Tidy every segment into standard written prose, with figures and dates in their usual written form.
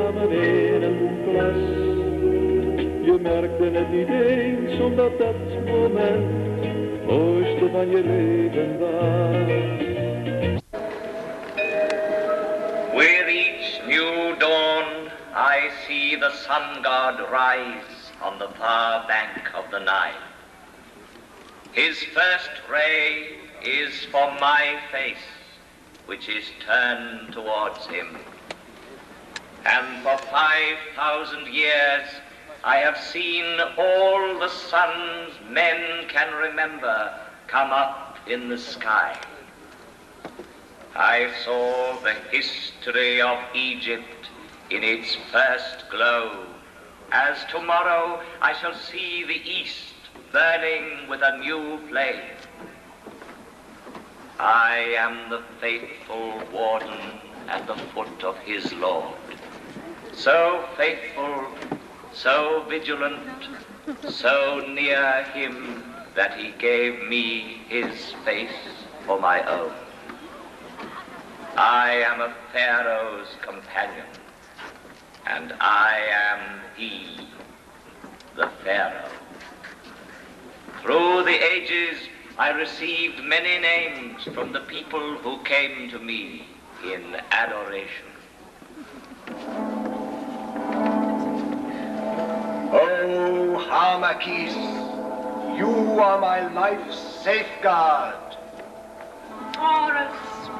samen in een klas. Je merkte het niet eens, omdat dat moment het mooiste van je leven was. With each new dawn, I see the sun god rise on the far bank of the Nile. His first ray is for my face, which is turned towards him. And for 5,000 years, I have seen all the suns men can remember come up in the sky. I saw the history of Egypt in its first glow, as tomorrow I shall see the east burning with a new flame. I am the faithful warden at the foot of his Lord, so faithful, so vigilant, so near him that he gave me his face for my own. I am a Pharaoh's companion, and I am he, the Pharaoh. Through the ages, I received many names from the people who came to me in adoration. Oh, Harmakis, you are my life's safeguard. Horus,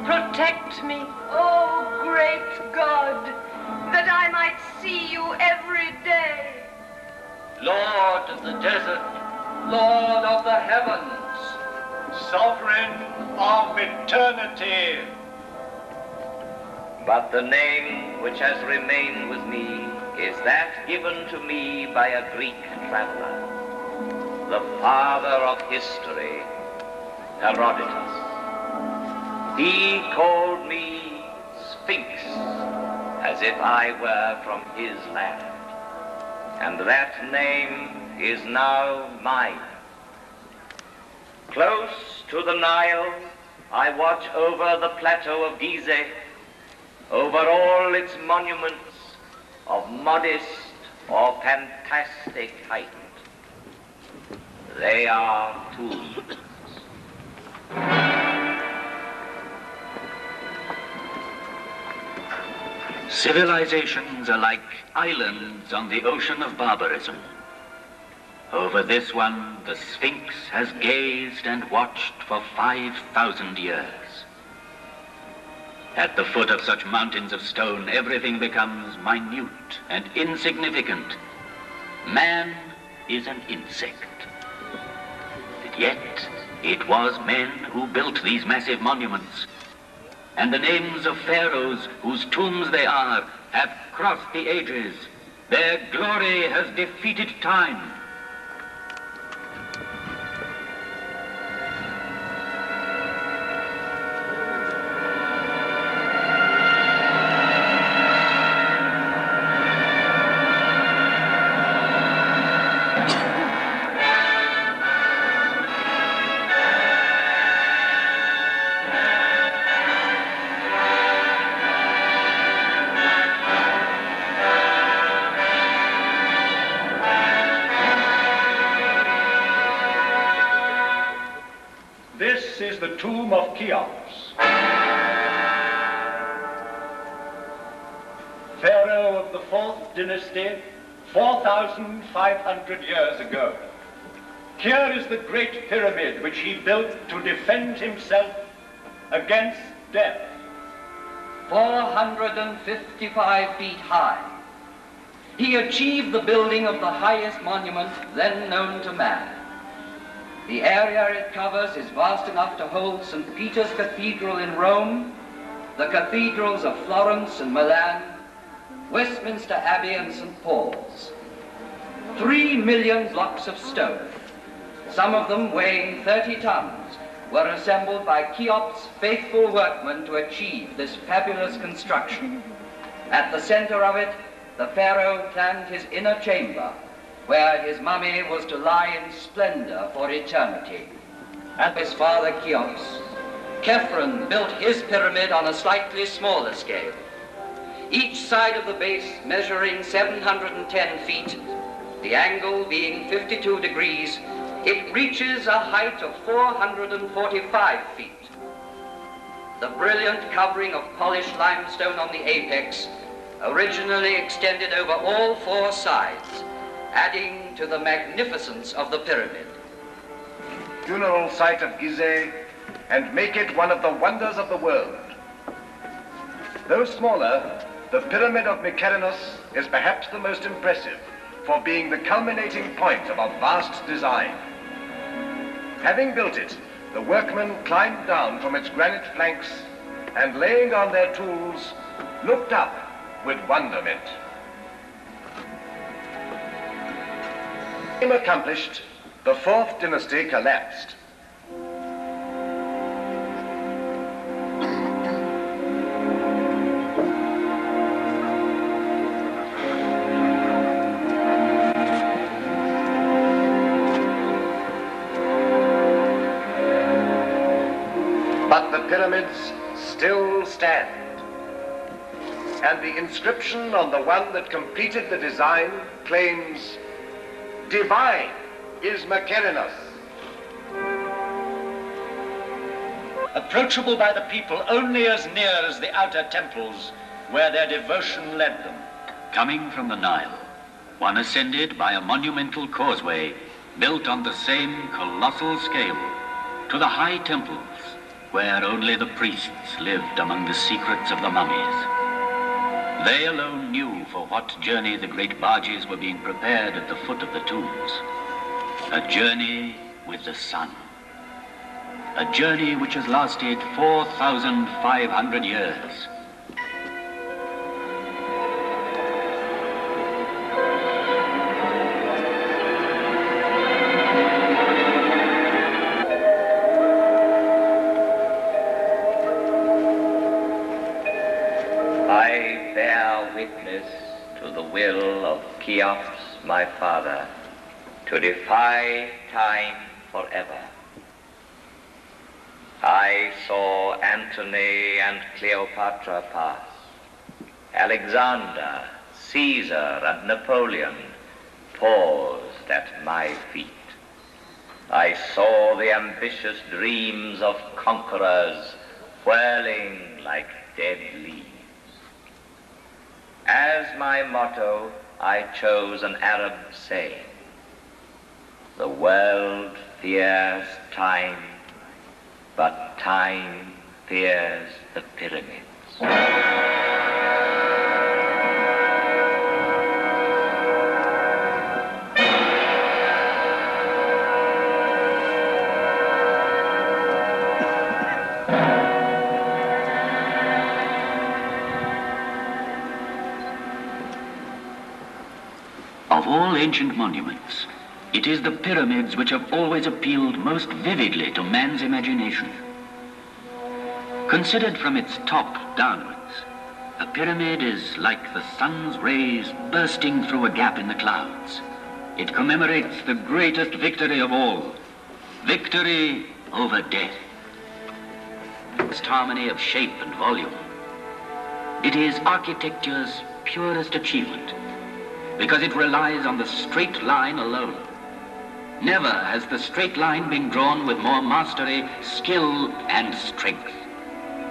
protect me, oh great God, that I might see you every day. Lord of the desert, Lord of the heavens, Sovereign of eternity. but the name which has remained with me is that given to me by a Greek traveler, the father of history, Herodotus. He called me Sphinx, as if I were from his land, and that name is now mine. Close to the Nile, I watch over the plateau of Giza, over all its monuments of modest or fantastic height. They are tombs. Civilizations are like islands on the ocean of barbarism. Over this one, the Sphinx has gazed and watched for 5,000 years. At the foot of such mountains of stone, everything becomes minute and insignificant. Man is an insect. And yet, it was men who built these massive monuments. And the names of pharaohs whose tombs they are have crossed the ages. Their glory has defeated time. This is the tomb of Cheops, Pharaoh of the 4th dynasty, 4,500 years ago. Here is the great pyramid which he built to defend himself against death. 455 feet high. He achieved the building of the highest monument then known to man. The area it covers is vast enough to hold St. Peter's Cathedral in Rome, the cathedrals of Florence and Milan, Westminster Abbey and St. Paul's. 3 million blocks of stone, some of them weighing 30 tons, were assembled by Cheops' faithful workmen to achieve this fabulous construction. At the center of it, the pharaoh planned his inner chamber, where his mummy was to lie in splendor for eternity. At his father Cheops, Khephren built his pyramid on a slightly smaller scale. each side of the base measuring 710 feet, the angle being 52 degrees, it reaches a height of 445 feet. The brilliant covering of polished limestone on the apex originally extended over all four sides, adding to the magnificence of the pyramid. Funeral site of Giza, and make it one of the wonders of the world. Though smaller, the Pyramid of Mykerinos is perhaps the most impressive for being the culminating point of a vast design. Having built it, the workmen climbed down from its granite flanks and, laying on their tools, looked up with wonderment. Aim accomplished, the fourth dynasty collapsed. But the pyramids still stand. And the inscription on the one that completed the design claims, "Divine is Mykerinos." Approachable by the people only as near as the outer temples where their devotion led them. Coming from the Nile, one ascended by a monumental causeway built on the same colossal scale to the high temples where only the priests lived among the secrets of the mummies. They alone knew for what journey the great barges were being prepared at the foot of the tombs. A journey with the sun. A journey which has lasted 4,500 years. I bear witness to the will of Cheops, my father, to defy time forever. I saw Antony and Cleopatra pass, Alexander, Caesar, and Napoleon paused at my feet. I saw the ambitious dreams of conquerors whirling like dead leaves. As my motto, I chose an Arab saying, "The world fears time, but time fears the pyramids." Of all ancient monuments, it is the pyramids which have always appealed most vividly to man's imagination. Considered from its top downwards, a pyramid is like the sun's rays bursting through a gap in the clouds. It commemorates the greatest victory of all, victory over death. Its harmony of shape and volume. It is architecture's purest achievement, because it relies on the straight line alone. Never has the straight line been drawn with more mastery, skill, and strength.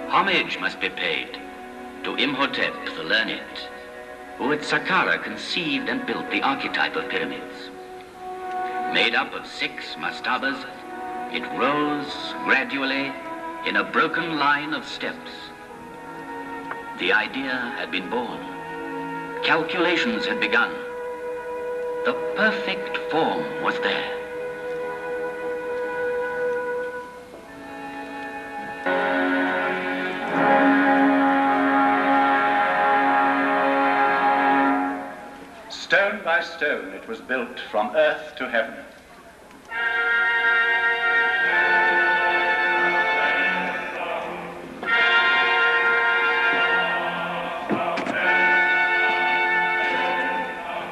Homage must be paid to Imhotep the Learned, who at Saqqara conceived and built the archetype of pyramids. Made up of 6 mastabas, it rose gradually in a broken line of steps. The idea had been born. Calculations had begun. The perfect form was there. Stone by stone, it was built from earth to heaven.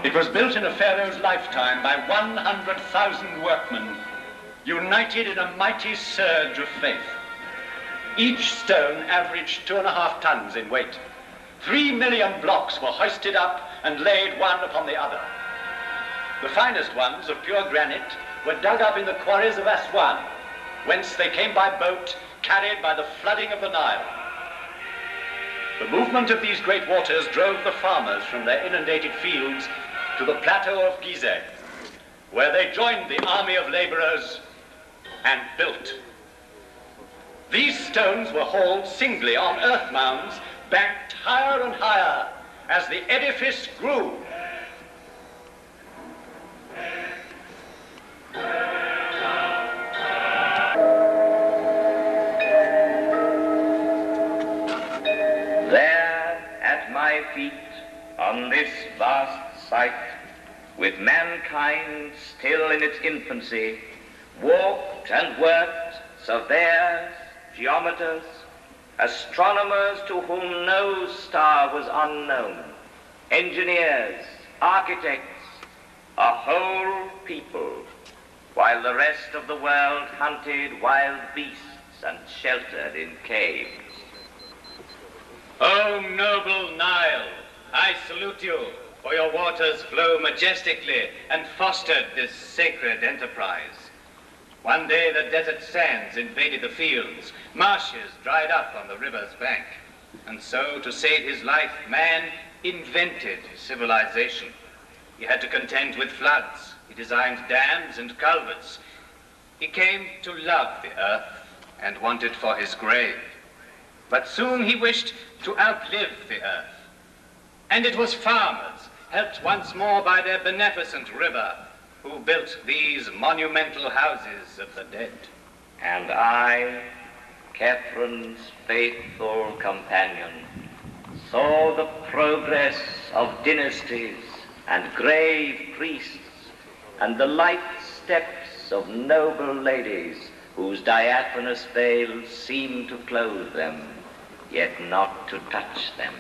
It was built in a pharaoh's lifetime by 100,000 workmen, united in a mighty surge of faith. Each stone averaged 2.5 tons in weight. 3 million blocks were hoisted up and laid one upon the other. The finest ones of pure granite were dug up in the quarries of Aswan, whence they came by boat, carried by the flooding of the Nile. The movement of these great waters drove the farmers from their inundated fields to the plateau of Giza, where they joined the army of laborers and built. These stones were hauled singly on earth mounds, banked higher and higher as the edifice grew. There at my feet, on this vast site, with mankind still in its infancy, walked and worked surveyors, geometers, astronomers to whom no star was unknown, engineers, architects, a whole people, while the rest of the world hunted wild beasts and sheltered in caves. O noble Nile, I salute you, for your waters flow majestically and fostered this sacred enterprise. One day the desert sands invaded the fields, marshes dried up on the river's bank, and so to save his life, man invented civilization. He had to contend with floods. He designed dams and culverts. He came to love the earth and wanted for his grave. But soon he wished to outlive the earth. And it was farmers, helped once more by their beneficent river, who built these monumental houses of the dead. And I, Catherine's faithful companion, saw the progress of dynasties and grave priests and the light steps of noble ladies whose diaphanous veils seemed to clothe them, yet not to touch them.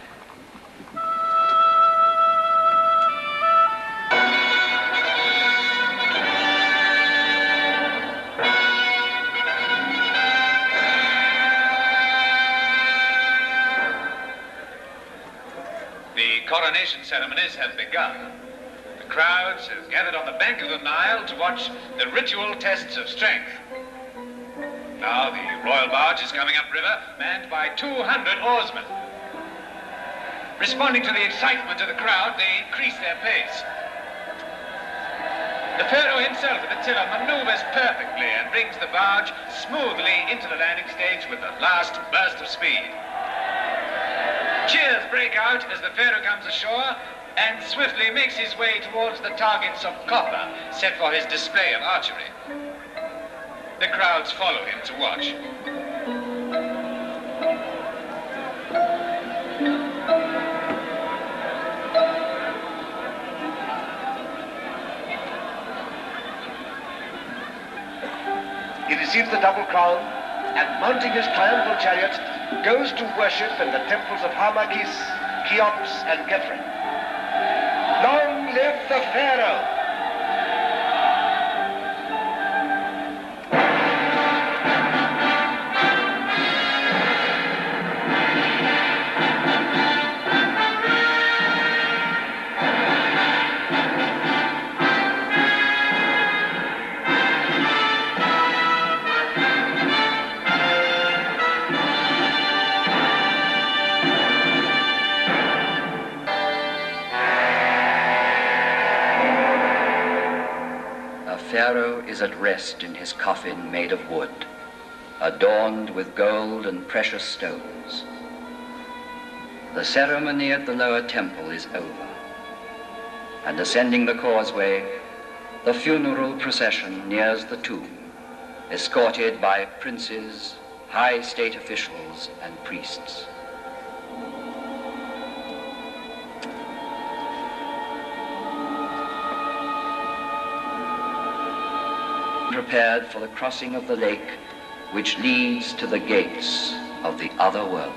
The coronation ceremonies have begun. The crowds have gathered on the bank of the Nile to watch the ritual tests of strength. Now the royal barge is coming upriver, manned by 200 oarsmen. Responding to the excitement of the crowd, they increase their pace. The Pharaoh himself at the tiller maneuvers perfectly and brings the barge smoothly into the landing stage with the last burst of speed. Cheers break out as the Pharaoh comes ashore and swiftly makes his way towards the targets of copper set for his display of archery. The crowds follow him to watch. He receives the double crown and, mounting his triumphal chariot, goes to worship in the temples of Harmakis, Cheops, and Khephren. Long live the Pharaoh! Pharaoh is at rest in his coffin made of wood, adorned with gold and precious stones. The ceremony at the lower temple is over, and ascending the causeway, the funeral procession nears the tomb, escorted by princes, high state officials, and priests. Prepared for the crossing of the lake which leads to the gates of the other world.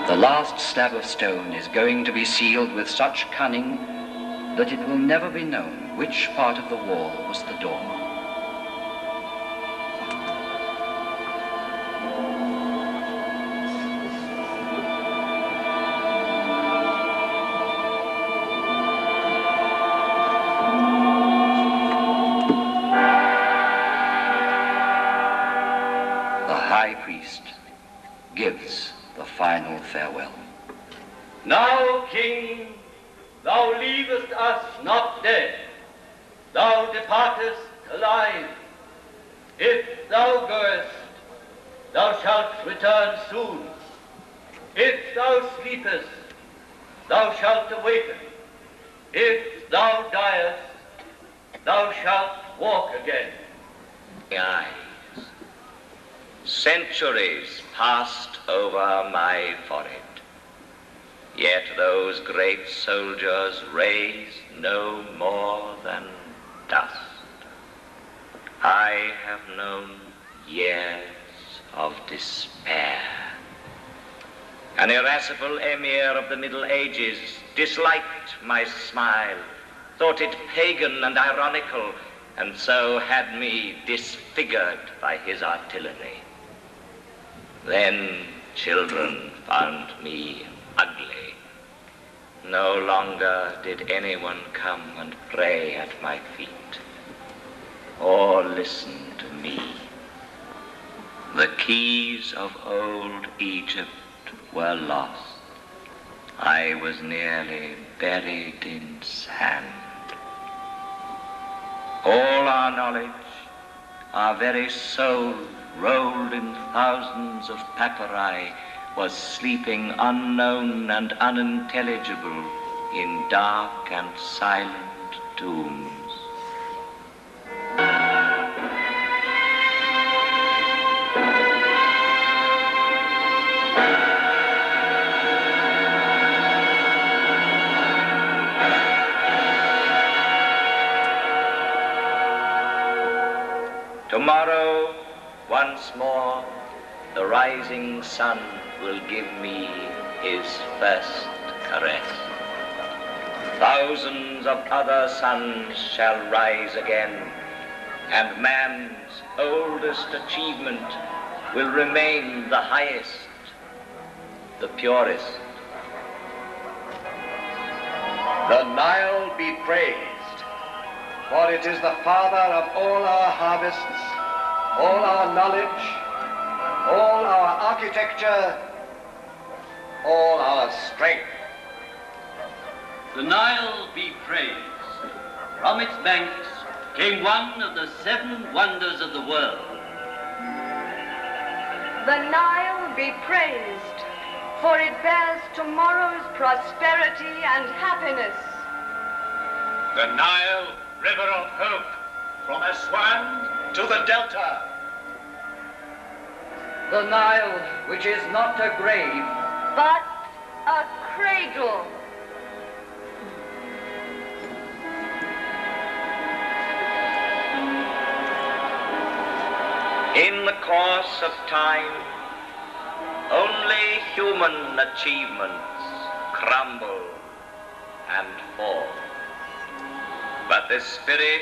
The last slab of stone is going to be sealed with such cunning that it will never be known which part of the wall was the door. The high priest gives the final farewell. Now, King, thou leavest us not dead. Thou departest alive. If thou goest, thou shalt return soon. If thou sleepest, thou shalt awaken. If thou diest, thou shalt walk again. Eyes. Centuries passed over my forehead. Yet those great soldiers raised no more than dust. I have known years of despair. An irascible emir of the Middle Ages disliked my smile, thought it pagan and ironical, and so had me disfigured by his artillery. Then children found me ugly. No longer did anyone come and pray at my feet or listen to me. The keys of old Egypt were lost. I was nearly buried in sand. All our knowledge, our very soul, rolled in thousands of papyri, was sleeping unknown and unintelligible in dark and silent tombs. Tomorrow, once more, the rising sun will give me his first caress. Thousands of other suns shall rise again, and man's oldest achievement will remain the highest, the purest. The Nile be praised, for it is the father of all our harvests, all our knowledge, all our architecture, all our strength. The Nile be praised. From its banks came one of the 7 wonders of the world. The Nile be praised, for it bears tomorrow's prosperity and happiness. The Nile, river of hope, from Aswan to the Delta. The Nile, which is not a grave, But a cradle. In the course of time, only human achievements crumble and fall. But the spirit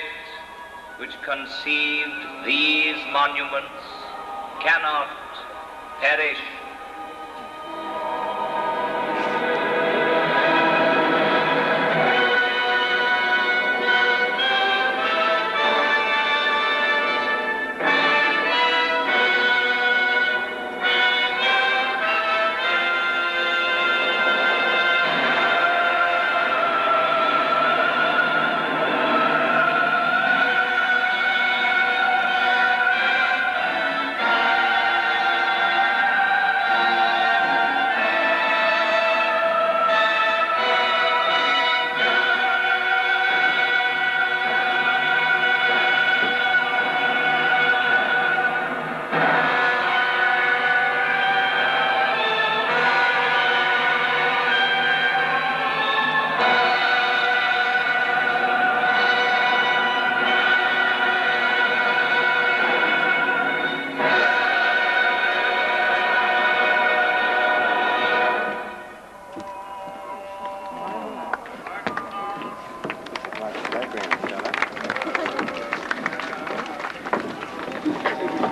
which conceived these monuments cannot perish.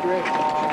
great.